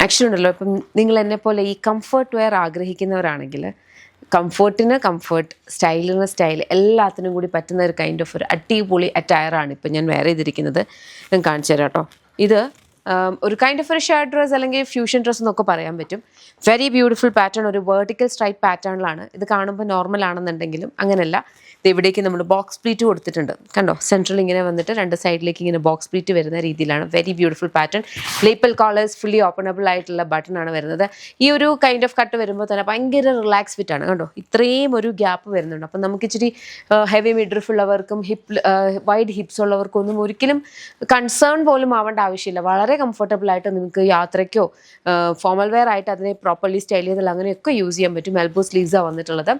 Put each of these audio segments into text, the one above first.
Actually ഉണ്ടല്ലോ, ഇപ്പം നിങ്ങൾ എന്നെപ്പോലെ ഈ കംഫർട്ട് വെയർ ആഗ്രഹിക്കുന്നവരാണെങ്കിൽ കംഫർട്ടിന് കംഫർട്ട്, സ്റ്റൈലിന് സ്റ്റൈൽ, എല്ലാത്തിനും കൂടി പറ്റുന്ന ഒരു കൈൻഡ് ഓഫ് ഒരു അടിപൊളി അറ്റയറാണ് ഇപ്പം ഞാൻ വെയർ ചെയ്തിരിക്കുന്നത്. ഞാൻ കാണിച്ചു തരാം കേട്ടോ. ഇത് ഒരു കൈൻഡ് ഓഫ് ഒരു ഷർട്ട് ഡ്രസ്സ് അല്ലെങ്കിൽ ഫ്യൂഷൻ ഡ്രസ്സ് എന്നൊക്കെ പറയാൻ പറ്റും. വെരി ബ്യൂട്ടിഫുൾ പാറ്റേൺ, ഒരു വെർട്ടിക്കൽ സ്ട്രൈപ്പ് പാറ്റേണിലാണ്. ഇത് കാണുമ്പോൾ നോർമൽ ആണെന്നുണ്ടെങ്കിലും അങ്ങനെയല്ല. ഇത് ഇവിടേക്ക് നമ്മൾ ബോക്സ് പ്ലീറ്റ് കൊടുത്തിട്ടുണ്ട്, കണ്ടോ? സെൻട്രൽ ഇങ്ങനെ വന്നിട്ട് രണ്ട് സൈഡിലേക്ക് ഇങ്ങനെ ബോക്സ് പ്ലീറ്റ് വരുന്ന രീതിയിലാണ്. Very beautiful pattern. Lapel callers, fully openable ആയിട്ടുള്ള ബട്ടൺ ആണ് വരുന്നത്. ഈ ഒരു കൈൻഡ് ഓഫ് കട്ട് വരുമ്പോൾ തന്നെ ഭയങ്കര റിലാക്സ് ഫിറ്റ് ആണ്, കണ്ടോ? ഇത്രയും ഒരു ഗ്യാപ്പ് വരുന്നുണ്ട്. അപ്പം നമുക്ക് ഇച്ചിരി ഹെവി മിഡ്രിഫ് ഉള്ളവർക്കും വൈഡ് ഹിപ്സ് ഉള്ളവർക്കും ഒന്നും ഒരിക്കലും കൺസേൺ പോലും ആവേണ്ട ആവശ്യമില്ല. വളരെ കംഫർട്ടബിൾ ആയിട്ട് നിങ്ങൾക്ക് യാത്രയ്ക്കോ ഫോമൽ വെയർ ആയിട്ട് അതിനെ പ്രോപ്പർലി സ്റ്റൈൽ ചെയ്താൽ അങ്ങനെയൊക്കെ യൂസ് ചെയ്യാൻ പറ്റും. എൽബോ സ്ലീവ്സാണ് വന്നിട്ടുള്ളത്.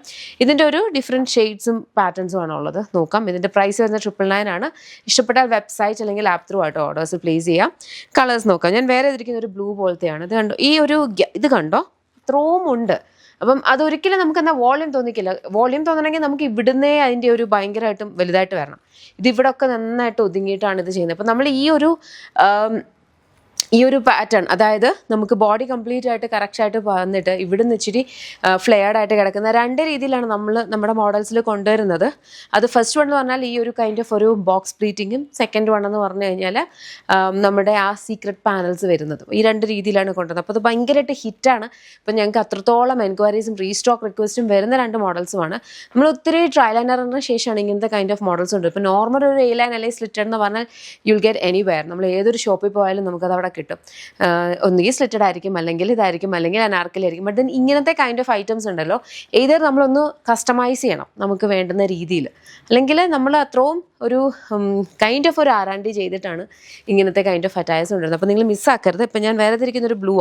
ഇതിൻ്റെ ഒരു ഡിഫറെൻറ്റ് ഷെയ്ഡ്സും പാറ്റേൺസും ആണ് ഉള്ളത്. നോക്കാം. ഇതിൻ്റെ പ്രൈസ് വരുന്നത് 999 ആണ്. ഇഷ്ടപ്പെട്ടാൽ വെബ്സൈറ്റ് അല്ലെങ്കിൽ ആപ്പ് ത്രൂ ആയിട്ട് ഓർഡേഴ്സ് പ്ലേസ് ചെയ്യാം. കളേഴ്സ് നോക്കാം. ഞാൻ വേറെ ഇതിരിക്കുന്ന ഒരു ബ്ലൂ പോലത്തെയാണ്. ഇത് കണ്ടോ? ഈ ഒരു ഇത് കണ്ടോ? ഇത്രയും ഉണ്ട്. അപ്പം അതൊരിക്കലും നമുക്ക് എന്നാൽ വോളിയം തോന്നിക്കില്ല. വോളിയം തോന്നണമെങ്കിൽ നമുക്ക് ഇവിടുന്നേ അതിൻ്റെ ഒരു ഭയങ്കരമായിട്ടും വലുതായിട്ട് വരണം. ഇത് ഇവിടെ ഒക്കെ നന്നായിട്ട് ഒതുങ്ങിയിട്ടാണ് ഇത് ചെയ്യുന്നത്. അപ്പം നമ്മൾ ഈ ഒരു പാറ്റേൺ, അതായത് നമുക്ക് ബോഡി കംപ്ലീറ്റ് ആയിട്ട് കറക്റ്റായിട്ട് വന്നിട്ട് ഇവിടുന്ന് ഇച്ചിരി ഫ്ലെയർഡ് ആയിട്ട് കിടക്കുന്ന രണ്ട് രീതിയിലാണ് നമ്മൾ നമ്മുടെ മോഡൽസിൽ കൊണ്ടുവരുന്നത്. അത് ഫസ്റ്റ് വൺ എന്ന് പറഞ്ഞാൽ ഈ ഒരു കൈൻഡ് ഓഫ് ഒരു ബോക്സ് പ്ലീറ്റിങ്ങും, സെക്കൻഡ് വൺ എന്ന് പറഞ്ഞു കഴിഞ്ഞാൽ നമ്മുടെ ആ സീക്രട്ട് പാനൽസ് വരുന്നതും. ഈ രണ്ട് രീതിയിലാണ് കൊണ്ടുവരുന്നത്. അപ്പോൾ അത് ഭയങ്കരമായിട്ട് ഹിറ്റാണ്. ഇപ്പം ഞങ്ങൾക്ക് അത്രത്തോളം എൻക്വയറീസും റീസ്റ്റോക്ക് റിക്വസ്റ്റും വരുന്ന രണ്ട് മോഡൽസുമാണ്. നമ്മൾ ഒത്തിരി ട്രയൽ ആൻഡ് എററിന് ശേഷമാണ് ഇങ്ങനത്തെ കൈൻഡ് ഓഫ് മോഡൽസ് ഉണ്ട്. ഇപ്പോൾ നോർമൽ ഒരു എ ലൈൻ അല്ലെങ്കിൽ സ്ലിറ്റഡ് എന്ന് പറഞ്ഞാൽ യുൽ ഗെറ്റ് എനിവെയർ. നമ്മൾ ഏതൊരു ഷോപ്പിൽ പോയാലും നമുക്കത് അവിടെ കിട്ടും. ഒന്നുകിൽ സ്ലിറ്റഡ് ആയിരിക്കും, അല്ലെങ്കിൽ ഇതായിരിക്കും, അല്ലെങ്കിൽ അനാർക്കലി ആയിരിക്കും. ബട്ട് ദെൻ ഇങ്ങനത്തെ കൈൻഡ് ഓഫ് ഐറ്റംസ് ഉണ്ടല്ലോ, ഏതൊരു നമ്മളൊന്ന് കസ്റ്റമൈസ് ചെയ്യണം നമുക്ക് വേണ്ടുന്ന രീതിയിൽ. അല്ലെങ്കിൽ നമ്മൾ അത്രയും ഒരു കൈൻഡ് ഓഫ് ഒരു ആറാണ്ടി ചെയ്തിട്ടാണ് ഇങ്ങനത്തെ കൈൻഡ് ഓഫ് അറ്റയേഴ്സ് കൊണ്ടുവരുന്നത്. അപ്പോൾ നിങ്ങൾ മിസ്സാക്കരുത്. ഇപ്പം ഞാൻ വേറെ തിരിക്കുന്ന ഒരു ബ്ലൂ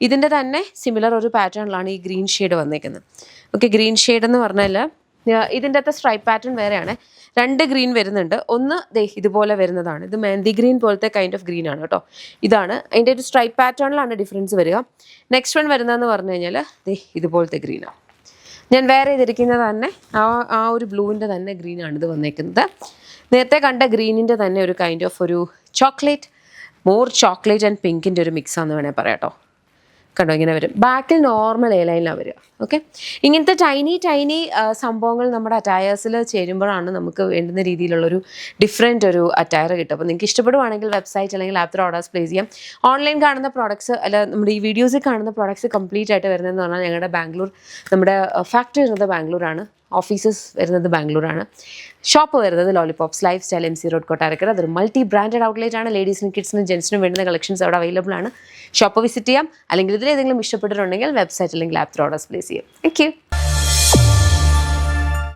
ഇതിൻ്റെ തന്നെ സിമിലർ ഒരു പാറ്റേണിലാണ് ഈ ഗ്രീൻ ഷെയ്ഡ് വന്നേക്കുന്നത്. ഓക്കെ, ഗ്രീൻ ഷെയ്ഡ് എന്ന് പറഞ്ഞാൽ ഇതിൻ്റെ അകത്തെ സ്ട്രൈപ്പ് പാറ്റേൺ വേറെയാണ്. രണ്ട് ഗ്രീൻ വരുന്നുണ്ട്. ഒന്ന് ഇതുപോലെ വരുന്നതാണ്. ഇത് മെഹന്തി ഗ്രീൻ പോലത്തെ കൈൻഡ് ഓഫ് ഗ്രീൻ ആണ് കേട്ടോ. ഇതാണ് അതിൻ്റെ ഒരു സ്ട്രൈപ്പ് പാറ്റേണിലാണ് ഡിഫറൻസ് വരിക. നെക്സ്റ്റ് വൺ വരുന്നതെന്ന് പറഞ്ഞു കഴിഞ്ഞാൽ ഇതുപോലത്തെ ഗ്രീനാണ്. ഞാൻ വേറെ ചെയ്തിരിക്കുന്നത് തന്നെ ആ ഒരു ബ്ലൂവിൻ്റെ തന്നെ ഗ്രീനാണ് ഇത് വന്നേക്കുന്നത്. നേരത്തെ കണ്ട ഗ്രീനിൻ്റെ തന്നെ ഒരു കൈൻഡ് ഓഫ് ഒരു ചോക്ലേറ്റ്, മോർ ചോക്ലേറ്റ് ആൻഡ് പിങ്കിൻ്റെ ഒരു മിക്സാന്ന് വേണേൽ പറയാം കേട്ടോ. കണ്ടോ? ഇങ്ങനെ വരും. ബാക്കിൽ നോർമൽ എ ലൈനിലാണ് വരിക. ഓക്കെ, ഇങ്ങനത്തെ ടൈനി സംഭവങ്ങൾ നമ്മുടെ അറ്റയേഴ്സിൽ ചേരുമ്പോഴാണ് നമുക്ക് വേണ്ടുന്ന രീതിയിലുള്ളൊരു ഡിഫറെൻ്റ് ഒരു അറ്റയർ കിട്ടും. അപ്പോൾ നിങ്ങൾക്ക് ഇഷ്ടപ്പെടുവാണെങ്കിൽ വെബ്സൈറ്റ് അല്ലെങ്കിൽ ആപ്പ് ത്രൂ ഓർഡേഴ്സ് പ്ലേസ് ചെയ്യാം. ഓൺലൈൻ കാണുന്ന പ്രോഡക്ട്സ് അല്ല, നമ്മുടെ ഈ വീഡിയോസിൽ കാണുന്ന പ്രോഡക്ട്സ് കംപ്ലീറ്റ് ആയിട്ട് വരുന്നതെന്ന് പറഞ്ഞാൽ ഞങ്ങളുടെ ബാംഗ്ലൂർ, നമ്മുടെ ഫാക്ടറി വരുന്നത് ബാംഗ്ലൂരാണ്, ഓഫീസസ് വരുന്നത് ബാംഗ്ലൂരാണ്. ഷോപ്പ് വരുന്നത് lollipops life style MC road Kottarakkara. അതൊരു മൾട്ടി ബ്രാൻഡഡ് ഔട്ട്ലെറ്റ് ആണ്. ലേഡീസിനും കിഡ്സിനും ജെൻസിനും വേണ്ടുന്ന കളക്ഷൻസ് അവിടെ അവൈലബിൾ ആണ്. ഷോപ്പ് വിസിറ്റ് ചെയ്യാം. അല്ലെങ്കിൽ ഇതിലേതെങ്കിലും ഇഷ്ടപ്പെട്ടിട്ടുണ്ടെങ്കിൽ വെബ്സൈറ്റ് അല്ലെങ്കിൽ ആപ്പ് ത്രൂ ഓർഡേഴ്സ് പ്ലേസ് ചെയ്യാം. Thank you.